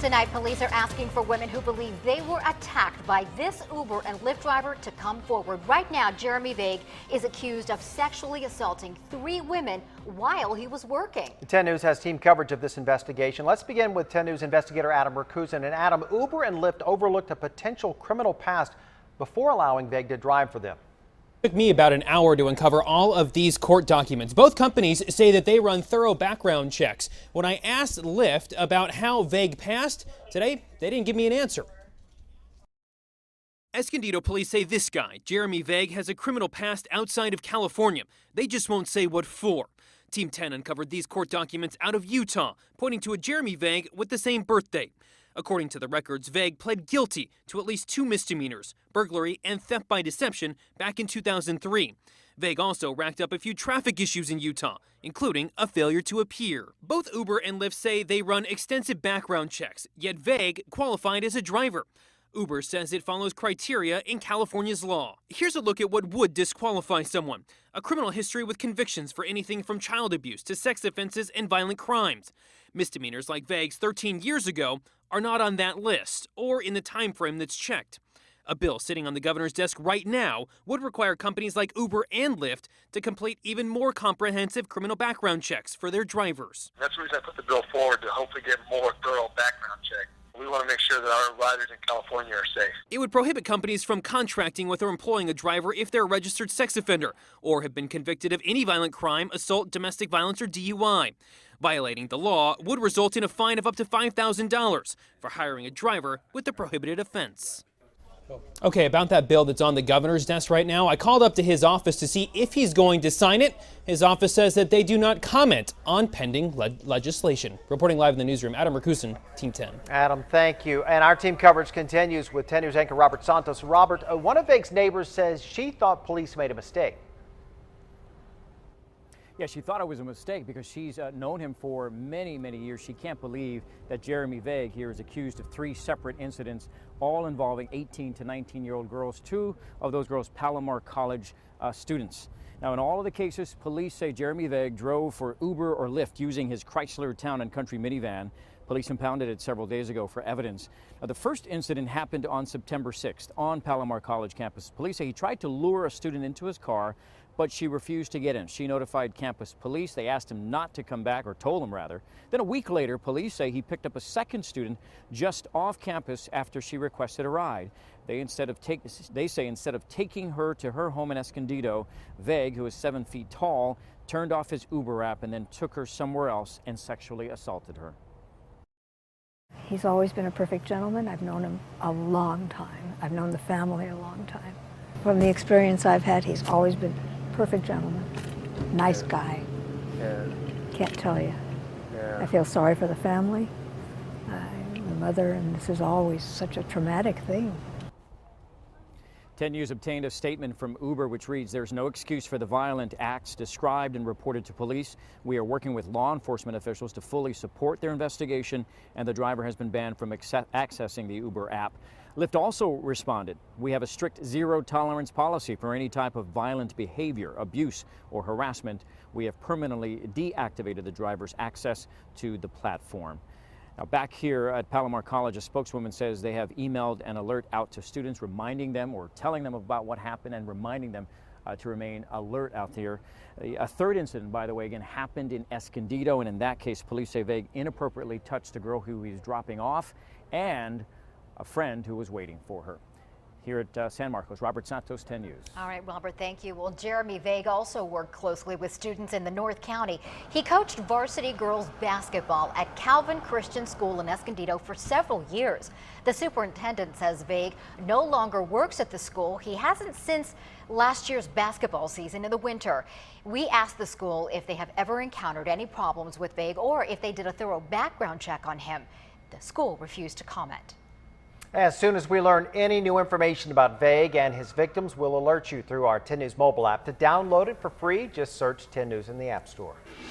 Tonight, police are asking for women who believe they were attacked by this Uber and Lyft driver to come forward. Right now, Jeremy Vague is accused of sexually assaulting 3 women while he was working. 10 News has team coverage of this investigation. Let's begin with 10 News investigator Adam Racusin. And Adam, Uber and Lyft overlooked a potential criminal past before allowing Vague to drive for them. It took me about an hour to uncover all of these court documents. Both companies say that they run thorough background checks. When I asked Lyft about how Vague passed, today they didn't give me an answer. Escondido police say this guy, Jeremy Vague, has a criminal past outside of California. They just won't say what for. Team 10 uncovered these court documents out of Utah, pointing to a Jeremy Vague with the same birthday. According to the records, Vague pled guilty to at least 2 misdemeanors, burglary and theft by deception, back in 2003. Vague also racked up a few traffic issues in Utah, including a failure to appear. Both Uber and Lyft say they run extensive background checks, yet Vague qualified as a driver. Uber says it follows criteria in California's law. Here's a look at what would disqualify someone: a criminal history with convictions for anything from child abuse to sex offenses and violent crimes. Misdemeanors like Vague's 13 years ago are not on that list or in the time frame that's checked. A bill sitting on the governor's desk right now would require companies like Uber and Lyft to complete even more comprehensive criminal background checks for their drivers. That's the reason I put the bill forward, to hopefully get more thorough background check. We want to make sure that our riders in California are safe. It would prohibit companies from contracting with or employing a driver if they're a registered sex offender or have been convicted of any violent crime, assault, domestic violence, or DUI. Violating the law would result in a fine of up to $5,000 for hiring a driver with the prohibited offense. Okay, about that bill that's on the governor's desk right now, I called up to his office to see if he's going to sign it. His office says that they do not comment on pending legislation. Reporting live in the newsroom, Adam Racusin, Team 10. Adam, thank you. And our team coverage continues with 10 News anchor Robert Santos. Robert, one of Vague's neighbors says she thought police made a mistake. Yeah, she thought it was a mistake because she's known him for many, many years. She can't believe that Jeremy Vague here is accused of 3 separate incidents, all involving 18 to 19-year-old girls. 2 of those girls, Palomar College students. Now, in all of the cases, police say Jeremy Vague drove for Uber or Lyft using his Chrysler Town and Country minivan. Police impounded it several days ago for evidence. Now, the first incident happened on September 6th on Palomar College campus. Police say he tried to lure a student into his car, but she refused to get in. She notified campus police. They asked him not to come back, or told him rather. Then a week later, police say he picked up a second student just off campus after she requested a ride. They say instead of taking her to her home in Escondido, Vague, who is 7 feet tall, turned off his Uber app and then took her somewhere else and sexually assaulted her. He's always been a perfect gentleman. I've known him a long time. I've known the family a long time. From the experience I've had, he's always been a perfect gentleman. Nice guy. Yeah. Can't tell you. Yeah. I feel sorry for the family, the mother, and this is always such a traumatic thing. 10 News obtained a statement from Uber which reads, "There's no excuse for the violent acts described and reported to police. We are working with law enforcement officials to fully support their investigation, and the driver has been banned from accessing the Uber app." Lyft also responded, "We have a strict zero-tolerance policy for any type of violent behavior, abuse, or harassment. We have permanently deactivated the driver's access to the platform." Now, back here at Palomar College, a spokeswoman says they have emailed an alert out to students, reminding them or telling them about what happened and reminding them to remain alert out there. A third incident, by the way, again, happened in Escondido, and in that case, police say Vague inappropriately touched a girl who he was dropping off and a friend who was waiting for her. Here at San Marcos, Robert Santos, 10 News. All right, Robert, thank you. Well, Jeremy Vague also worked closely with students in the North County. He coached varsity girls basketball at Calvin Christian School in Escondido for several years. The superintendent says Vague no longer works at the school. He hasn't since last year's basketball season in the winter. We asked the school if they have ever encountered any problems with Vague or if they did a thorough background check on him. The school refused to comment. As soon as we learn any new information about Vague and his victims, we'll alert you through our 10 News mobile app. To download it for free, just search 10 News in the App Store.